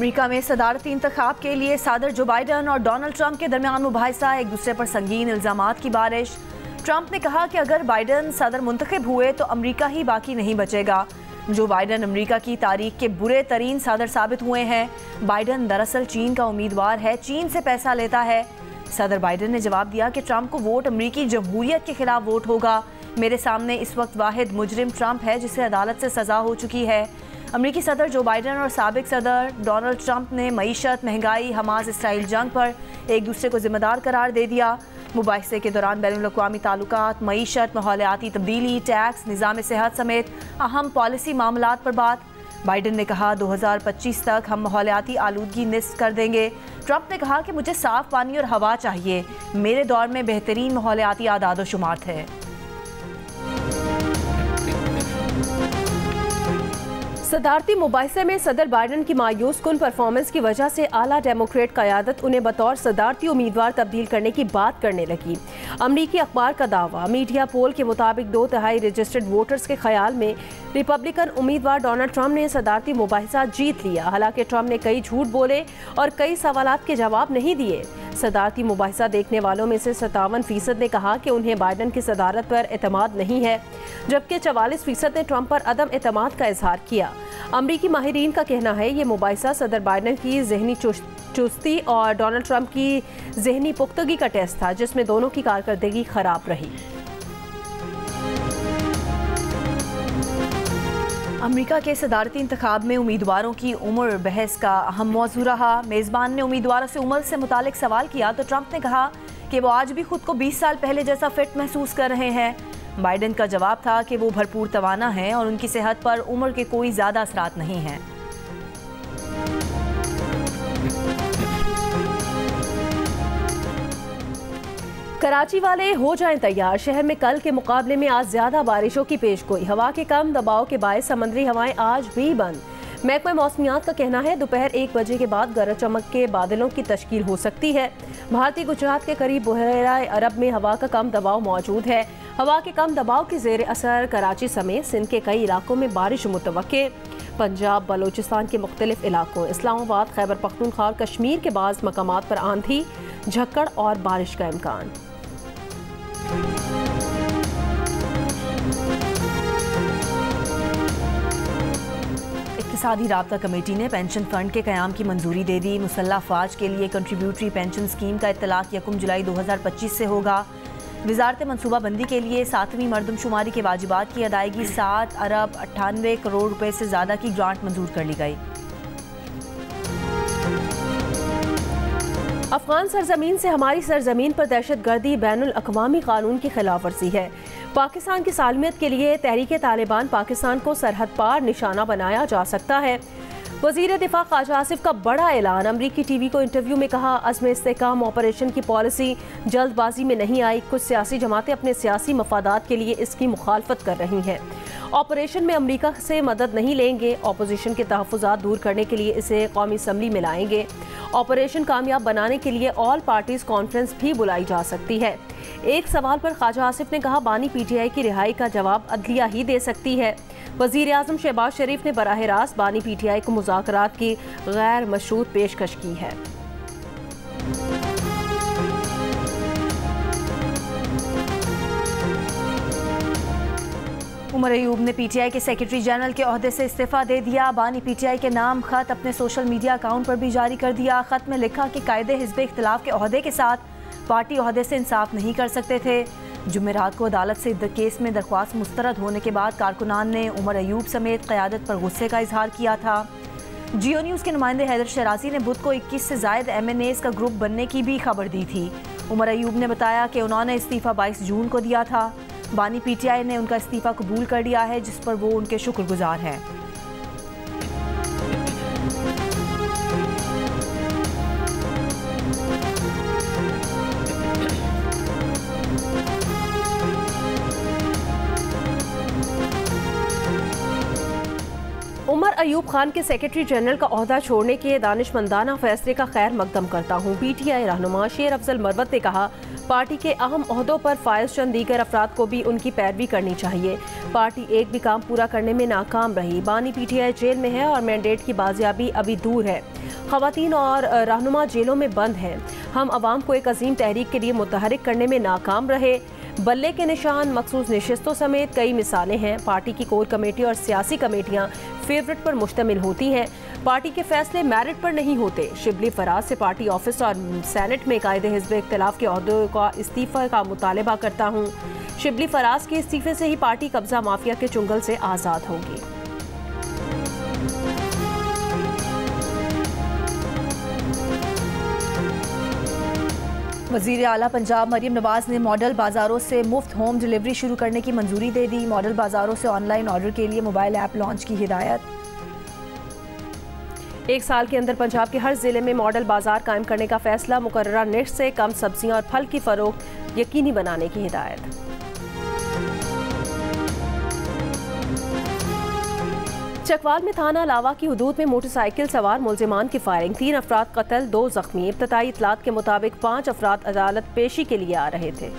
America में सदारती इंतखाब के लिए सदर जो बाइडन और डोनाल्ड ट्रंप के दरमियान मुबाहिसा, एक दूसरे पर संगीन इल्जामात की बारिश। ट्रंप ने कहा कि अगर बाइडन सदर मुंतखब हुए तो अमेरिका ही बाकी नहीं बचेगा। जो बाइडन अमेरिका की तारीख के बुरे तरीन सदर साबित हुए हैं। बाइडन दरअसल चीन का उम्मीदवार है, चीन से पैसा लेता है। सदर बाइडन ने जवाब दिया कि ट्रंप को वोट अमेरिकी जमहूरियत के खिलाफ वोट होगा। मेरे सामने इस वक्त वाहिद मुजरिम ट्रंप है जिसे अदालत से सजा हो चुकी है। अमेरिकी सदर जो बाइडन और साबिक सदर डोनाल्ड ट्रंप ने मईशत, महंगाई, हमास इसराइल जंग पर एक दूसरे को जिम्मेदार करार दे दिया। मुबाहिसे के दौरान बैनुल अक़वामी ताल्लुकात, मईशत, माहौलियाती तब्दीली, टैक्स, निज़ाम सेहत समेत अहम पॉलिसी मामलात पर बात। बाइडन ने कहा 2025 तक हम माहौलियाती आलूदगी निस्फ कर देंगे। ट्रंप ने कहा कि मुझे साफ पानी और हवा चाहिए, मेरे दौर में बेहतरीन माहौलियाती आदाद शुमार थे। सदारती मुबाहिसे में सदर बाइडन की मायूस कुन परफॉर्मेंस की वजह से आला डेमोक्रेट क़यादत उन्हें बतौर सदारती उम्मीदवार तब्दील करने की बात करने लगी। अमरीकी अखबार का दावा, मीडिया पोल के मुताबिक 2/3 रजिस्टर्ड वोटर्स के ख्याल में रिपब्लिकन उम्मीदवार डोनाल्ड ट्रंप ने सदारती मुबाहिसा जीत लिया। हालांकि ट्रंप ने कई झूठ बोले और कई सवालात के जवाब नहीं दिए। सदारती मुबाहिसा देखने वालों में से 57% ने कहा कि उन्हें बाइडन की सदारत पर एतमाद नहीं है, जबकि 44% ने ट्रंप पर अदम एतमाद का इजहार किया। अमरीकी माहिरीन का कहना है ये मुबाहिसा सदर बाइडन की जहनी चुस्ती और डोनाल्ड ट्रंप की जहनी पुख्तगी का टेस्ट था, जिसमें दोनों की कारकर्दगी खराब रही। अमेरिका के सदारती इंतखाब में उम्मीदवारों की उम्र बहस का अहम मौजू रहा। मेज़बान ने उम्मीदवारों से उम्र से मुतालिक सवाल किया तो ट्रंप ने कहा कि वो आज भी खुद को 20 साल पहले जैसा फिट महसूस कर रहे हैं। बाइडन का जवाब था कि वो भरपूर तवाना हैं और उनकी सेहत पर उम्र के कोई ज़्यादा असरात नहीं हैं। कराची वाले हो जाएं तैयार, शहर में कल के मुकाबले में आज ज्यादा बारिशों की पेशगोई। हवा के कम दबाव के बायस समंदरी हवाएं आज भी बंद। महकमा मौसमियात का कहना है दोपहर 1 बजे के बाद गरज चमक के बादलों की तश्कील हो सकती है। भारतीय गुजरात के करीब बहरा अरब में हवा का कम दबाव मौजूद है। हवा के कम दबाव के जेर असर कराची समेत सिंध के कई इलाकों में बारिश मुतवक्के। पंजाब, बलोचिस्तान के मुख्तलिफ इलाकों, इस्लामाबाद, खैबर पख्तूनख्वा और कश्मीर के बाज़ मकामात पर आंधी, झक्कड़ और बारिश का इम्कान। इक़्तिसादी राब्ता कमेटी ने पेंशन फंड के क़याम की मंजूरी दे दी। मुसल्लह अफ़वाज के लिए कंट्रीब्यूटरी पेंशन स्कीम का इत्तलाक़ 1 जुलाई 2025 से होगा। वज़ारत मनसूबाबंदी के लिए 7वीं मरदमशुमारी के वाजिबात की अदायगी 7 अरब 98 करोड़ रुपए से ज़्यादा की ग्रांट मंजूर कर ली गई। अफगान सरजमीन से हमारी सरजमीन पर दहशतगर्दी बैनुल अक़वामी कानून की खिलाफ वर्जी है। पाकिस्तान की सालमियत के लिए तहरीक तालिबान पाकिस्तान को सरहद पार निशाना बनाया जा सकता है। वज़ीर दिफा ख्वाजा आसिफ का बड़ा ऐलान। अमरीकी टीवी को इंटरव्यू में कहा, अज़्म इस्तेहकाम ऑपरेशन की पॉलिसी जल्दबाजी में नहीं आई। कुछ सियासी जमातें अपने सियासी मफादात के लिए इसकी मुखालफत कर रही हैं। ऑपरेशन में अमरीका से मदद नहीं लेंगे। अपोजिशन के तहफ़्फ़ुज़ात दूर करने के लिए इसे कौमी असम्बली में लाएंगे। ऑपरेशन कामयाब बनाने के लिए ऑल पार्टीज कॉन्फ्रेंस भी बुलाई जा सकती है। एक सवाल पर ख्वाजा आसिफ ने कहा, बानी पीटीआई की रिहाई का जवाब अदलिया ही दे सकती है। वज़ीर आज़म शहबाज शरीफ ने बराह रास्त बानी पीटीआई को मुज़ाकरात की गैर मशरूत पेशकश की है। उमर अयूब ने पीटीआई के सेक्रेटरी जनरल के ओहदे से इस्तीफा दे दिया। बानी पीटीआई के नाम खत अपने सोशल मीडिया अकाउंट पर भी जारी कर दिया। खत में लिखा कि कायदे हिज़्ब इख्तिलाफ के ओहदे के साथ पार्टी ओहदे से इंसाफ नहीं कर सकते थे। जुमेरात को अदालत से केस में दरख्वास्त मुस्तरद होने के बाद कारकुनान ने उमर अयूब समेत क़यादत पर गुस्से का इजहार किया था। जियो न्यूज़ के नुमाइंदे हैदर शराजी ने बुध को 21 से ज़ायद MNAs का ग्रुप बनने की भी खबर दी थी। उमर अयूब ने बताया कि उन्होंने इस्तीफ़ा 22 जून को दिया था। बानी पीटीआई ने उनका इस्तीफ़ा कबूल कर लिया है, जिस पर वो उनके शुक्रगुजार हैं। उमर अयूब खान के सेक्रेटरी जनरल का ओहदा छोड़ने के दानिशमंदाना फैसले का खैर मकदम करता हूँ। PTI रहनुमा शेर अफजल मरवत ने कहा, पार्टी के अहम ओहदों पर फायज चंद दीगर अफराद को भी उनकी पैरवी करनी चाहिए। पार्टी एक भी काम पूरा करने में नाकाम रही। बानी PTI जेल में है और मैंडेट की बाजियाबी अभी दूर है। खवातीन और रहनुमा जेलों में बंद हैं। हम अवाम को एक अजीम तहरीक के लिए मुतहरिक करने में नाकाम रहे। बल्ले के निशान, मखसूस नशिस्तों समेत कई मिसालें हैं। पार्टी की कोर कमेटी और सियासी कमेटियां फेवरेट पर मुश्तमिल होती हैं। पार्टी के फैसले मेरिट पर नहीं होते। शिबली फराज से पार्टी ऑफिस और सेनेट में कायदे हिज़्ब इख्तिलाफ के ओहदे का इस्तीफा का मुतालबा करता हूँ। शिबली फराज के इस्तीफे से ही पार्टी कब्जा माफिया के चुंगल से आज़ाद होगी। वज़ीर आला पंजाब मरियम नवाज ने मॉडल बाज़ारों से मुफ्त होम डिलीवरी शुरू करने की मंजूरी दे दी। मॉडल बाज़ारों से ऑनलाइन ऑर्डर के लिए मोबाइल ऐप लॉन्च की हिदायत। एक साल के अंदर पंजाब के हर जिले में मॉडल बाजार कायम करने का फैसला। मुकर्ररा नेट से कम सब्जियां और फल की फरोख्त यकीनी बनाने की हिदायत। चकवाल में थाना लावा की हुदूद में मोटरसाइकिल सवार मुलजिमान की फायरिंग, 3 अफराद कत्ल, 2 जख्मी। इब्तदाई इतलात के मुताबिक 5 अफराद अदालत पेशी के लिए आ रहे थे।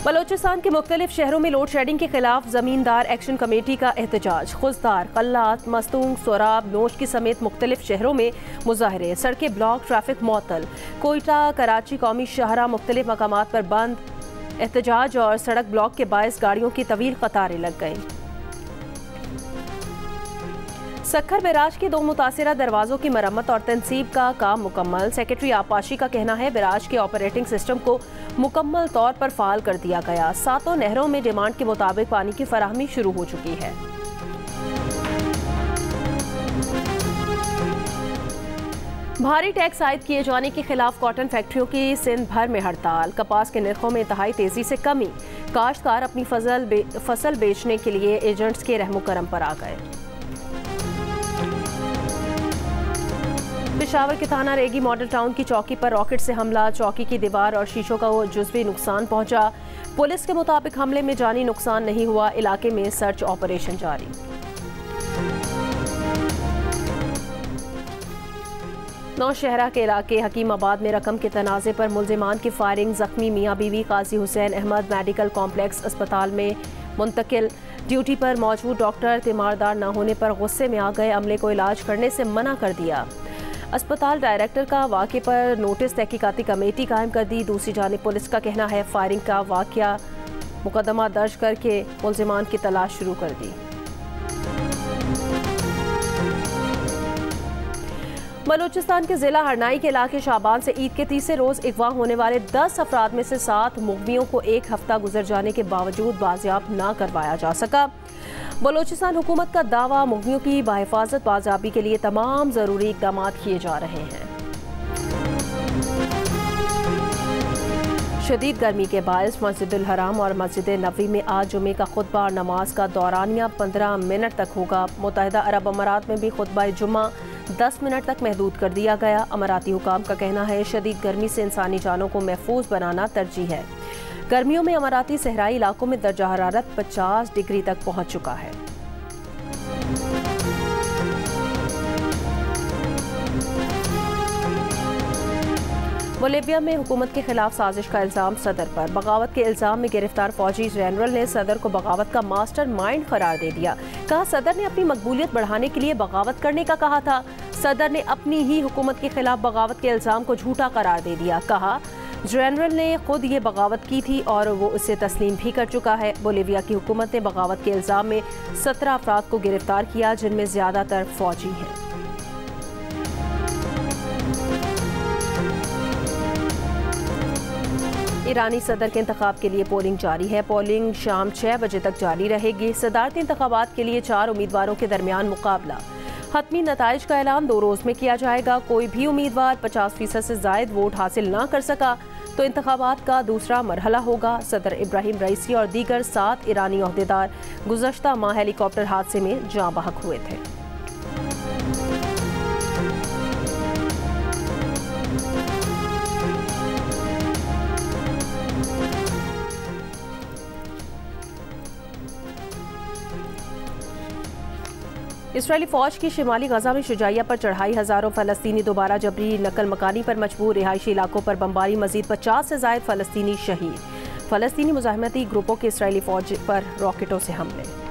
बलोचिस्तान के मुख्तलिफ शहरों में लोड शेडिंग के खिलाफ जमींदार एक्शन कमेटी का एहतजाज। खुजदार, कल्लात, मस्तूंग, सोराब, नोशकी समेत मुख्तलिफ शहरों में मुजाहरे, सड़कें ब्लॉक, ट्रैफिक मुअत्तल। कोयटा, कराची कौमी शाहरा मुख्तलिफ मकामात पर बंद। एहतजाज और सड़क ब्लॉक के बायस गाड़ियों की तवील कतारें लग गईं। सक्खर बैराज के 2 मुतासिरा दरवाजों की मरम्मत और तनसीब का काम मुकम्मल। सेक्रेटरी आपाशी का कहना है, बैराज के ऑपरेटिंग सिस्टम को मुकम्मल तौर पर फाल कर दिया गया। 7 नहरों में डिमांड के मुताबिक पानी की फराहमी शुरू हो चुकी है। भारी टैक्स आयद किए जाने के खिलाफ कॉटन फैक्ट्रियों की सिंध भर में हड़ताल। कपास के नरखों में इंतहाई तेजी से कमी। काश्तकार अपनी फसल बेचने के लिए एजेंट्स के रहमो करम पर आ गए। पेशावर के थाना रेगी मॉडल टाउन की चौकी पर रॉकेट से हमला, चौकी की दीवार और शीशों का जुज़वी नुकसान पहुंचा। पुलिस के मुताबिक हमले में जानी नुकसान नहीं हुआ। इलाके में सर्च ऑपरेशन जारी। नौशहरा के इलाके हकीमाबाद में रकम के तनाज़े पर मुलजिमान की फायरिंग, जख्मी मियाँ बीवी काजी हुसैन अहमद मेडिकल कॉम्प्लेक्स अस्पताल में मुंतकिल। ड्यूटी पर मौजूद डॉक्टर तीमारदार न होने पर गुस्से में आ गए, अमले को इलाज करने से मना कर दिया। अस्पताल डायरेक्टर का वाक़े पर नोटिस तहकीकाती कमेटी कायम कर दी। दूसरी जानिब पुलिस का कहना है, फायरिंग का वाक़या मुकदमा दर्ज करके मुलजिमान की तलाश शुरू कर दी। बलूचिस्तान के जिला हरनाई के इलाके शाबान से ईद के तीसरे रोज अगवा होने वाले 10 अफराद में से 7 मुग़वियों को 1 हफ्ता गुजर जाने के बावजूद बाजियाब न करवाया जा सका। बलूचिस्तान हुकूमत का दावा, मुग़वियों की बाहिफाजत बाजियाबी के लिए तमाम ज़रूरी इक़दाम किए जा रहे हैं। शदीद गर्मी के बायस मस्जिदुल हराम और मस्जिद नबवी में आज जुमे का खुतबा और नमाज का दौरानिया 15 मिनट तक होगा। मुत्तहिदा अरब अमारात में भी खुतबा जुमा 10 मिनट तक महदूद कर दिया गया। अमाराती हुकाम का कहना है, शदीद गर्मी से इंसानी जानों को महफूज बनाना तरजीह है। गर्मियों में अमाराती सहराई इलाकों में दर्जा हरारत 50 डिग्री तक पहुँच चुका है। बोलिविया में हुकूमत के खिलाफ साजिश का इल्ज़ाम सदर पर। बगावत के इल्ज़ाम में गिरफ्तार फौजी जनरल ने सदर को बगावत का मास्टर माइंड करार दे दिया। कहा, सदर ने अपनी मकबूलियत बढ़ाने के लिए बगावत करने का कहा था। सदर ने अपनी ही हुकूमत के खिलाफ बगावत के इल्ज़ाम को झूठा करार दे दिया। कहा, जनरल ने खुद ये बगावत की थी और वो उसे तस्लीम भी कर चुका है। बोलिविया की हुकूमत ने बगावत के इल्ज़ाम में 17 अफराद को गिरफ्तार किया, जिनमें ज़्यादातर फौजी हैं। ईरानी सदर के इंतखाब के लिए पोलिंग जारी है। पोलिंग शाम 6 बजे तक जारी रहेगी। सदारती इंतखाबात के लिए 4 उम्मीदवारों के दरमियान मुकाबला। हतमी नताइज का ऐलान 2 रोज़ में किया जाएगा। कोई भी उम्मीदवार 50% से ज़ायद वोट हासिल ना कर सका तो इंतखाबात का दूसरा मरहला होगा। सदर इब्राहिम रईसी और दीगर 7 ईरानी ओहदेदार गुज़श्ता माह हेलीकॉप्टर हादसे में जाँ बहक हुए थे। इसराइली फौज की शिमाली गजा में शुजाइया पर चढ़ाई, हजारों फलस्तीनी दोबारा जबरी नकल मकानी पर मजबूर, रिहायशी इलाकों पर बमबारी, मजीद 50 से जायद फलस्तीनी शहीद। फलस्तीनी मुजाहिमती ग्रुपों के इसराइली फौज पर रॉकेटों से हमले।